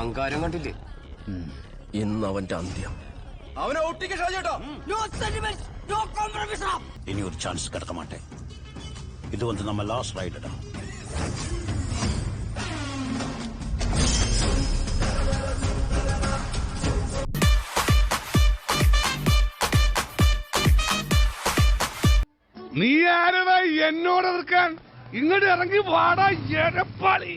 അഹങ്കാരം കണ്ടില്ലേ? ഇന്ന് അവന്റെ അന്ത്യം. അവനെ ഇനി ഒരു ചാൻസ് കിടക്ക മാട്ടെ. ഇത് വന്ന് നമ്മ ലാസ്റ്റ് റൈഡാ. നീ ആരടാ എന്നോട് എതിർക്കാൻ? ഇങ്ങോട്ട് ഇറങ്ങി വാടാ എരപ്പാളി.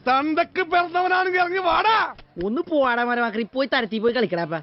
തന്തക്ക് പിറന്നവനാണെങ്കിൽ ഇറങ്ങി വാടാ. ഒന്ന് പോവാടാ മരമാക്കി പോയി തരത്തി പോയി കളിക്കടാപ്പ.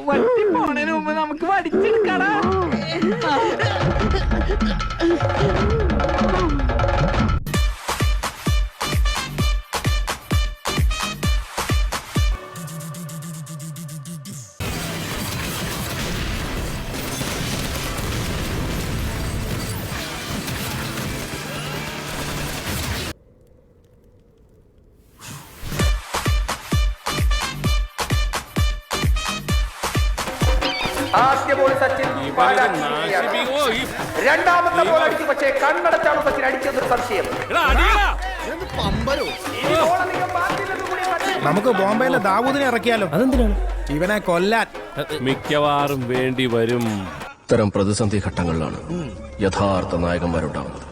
വട്ടി പോണതിന് മുമ്പ് നമുക്ക് വടിച്ചെടുക്കടാ. ആദ്യ ബോൾ സച്ചിൻ രണ്ടാമത്തെ ബോൾ അടിച്ചു, പക്ഷേ കണ്ണടച്ചാണ് സച്ചിൻ അടിച്ചെന്നൊരു സംശയം. നമുക്ക് ബോംബെയിലെ ദാവൂദിനെ ഇറക്കിയാലോ? അതെന്തിനാണ്? ഇവനെ കൊല്ലാൻ. മിക്കവാറും വേണ്ടി വരും. ഇത്തരം പ്രതിസന്ധി ഘട്ടങ്ങളിലാണ് യഥാർത്ഥ നായകന്മാരുണ്ടാവുന്നത്.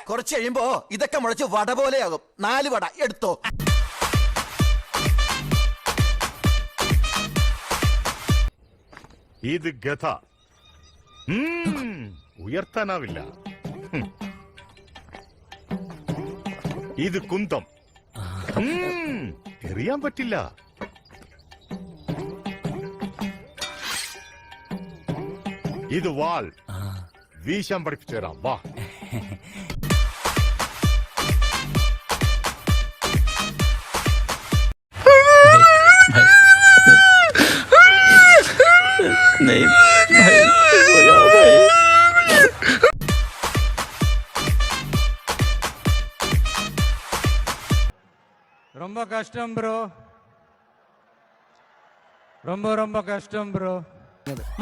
കുറച്ച് കഴിയുമ്പോ ഇതൊക്കെ മുളച്ച് വട പോലെയാകും. 4 വട എടുത്തോ. ഇത് ഗഥ ഉയർത്താനാവില്ല. ഇത് കുന്തം എറിയാൻ പറ്റില്ല. ഇത് വാൾ വീശാൻ പഠിപ്പിച്ചു തരാം. വാ. ரொம்ப கஷ்டம் ப்ரோ, ரொம்ப கஷ்டம் ப்ரோ.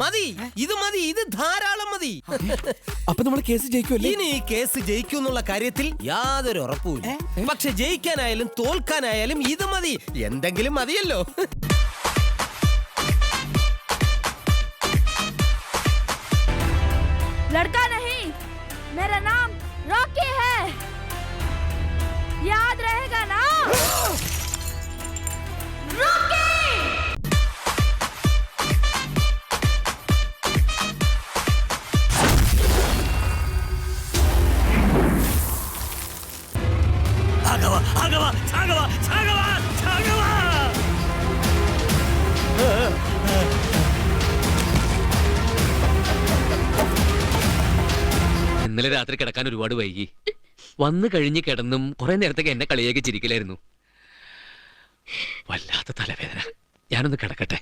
മതി, ഇത് മതി, ഇത് ധാരാളം മതി. അപ്പൊ നമ്മൾ കേസ് ജയിക്കുമല്ലേ? ഇനി ഈ കേസ് ജയിക്കുന്നുള്ള കാര്യത്തിൽ യാതൊരു ഉറപ്പുമില്ല. പക്ഷെ ജയിക്കാനായാലും തോൽക്കാനായാലും ഇത് മതി. എന്തെങ്കിലും മതിയല്ലോ. लड़का नहीं, मेरा नाम रॉकी है, याद रहेगा ना? रॉकी! ആഗവാ ആഗവാ ആഗവാ ആഗവാ ആഗവാ. ഇന്നലെ രാത്രി കിടക്കാൻ ഒരുപാട് വൈകി. വന്നു കഴിഞ്ഞ് കിടന്നും കുറെ നേരത്തേക്ക് എന്നെ കളിയാക്കി ചിരിക്കലായിരുന്നു. വല്ലാത്ത തലവേദന. ഞാനൊന്ന് കിടക്കട്ടെ.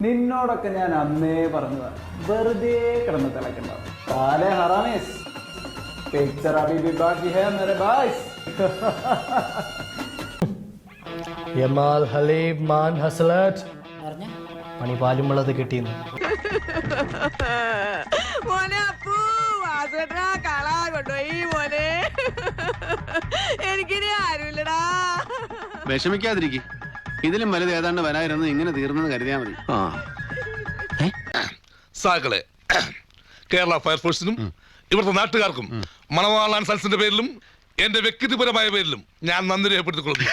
നിന്നോടൊക്കെ ഞാൻ അന്നേ പറഞ്ഞതാണ്, വെറുതെ കിടന്ന് തിളക്കണ്ടാവും. സാലേ ഹറാമീസ്, പിക്ചർ അഭി ഭി ബാക്കി ഹൈ മേരെ ഭായ്സ്. യമാൽ ഹലീബ് മാൻ ഹസ്ലറ്റ് പണി പാലും വെള്ളത് കിട്ടിയെന്ന്. എനിക്കിനി ആരുമില്ലടാ. വിഷമിക്കാതിരിക്കും. ഇതിലും വലുത് ഏതാണ്ട് വരായിരുന്നു. ഇങ്ങനെ തീർന്നെന്ന് കരുതിയാ മതി. സാകളെ കേരള ഫയർഫോഴ്സിനും ഇവിടുത്തെ നാട്ടുകാർക്കും മണവാളാൻ സൽസിന്റെ പേരിലും എന്റെ വ്യക്തിപരമായ പേരിലും ഞാൻ നന്ദി രേഖപ്പെടുത്തിക്കൊള്ളുന്നു.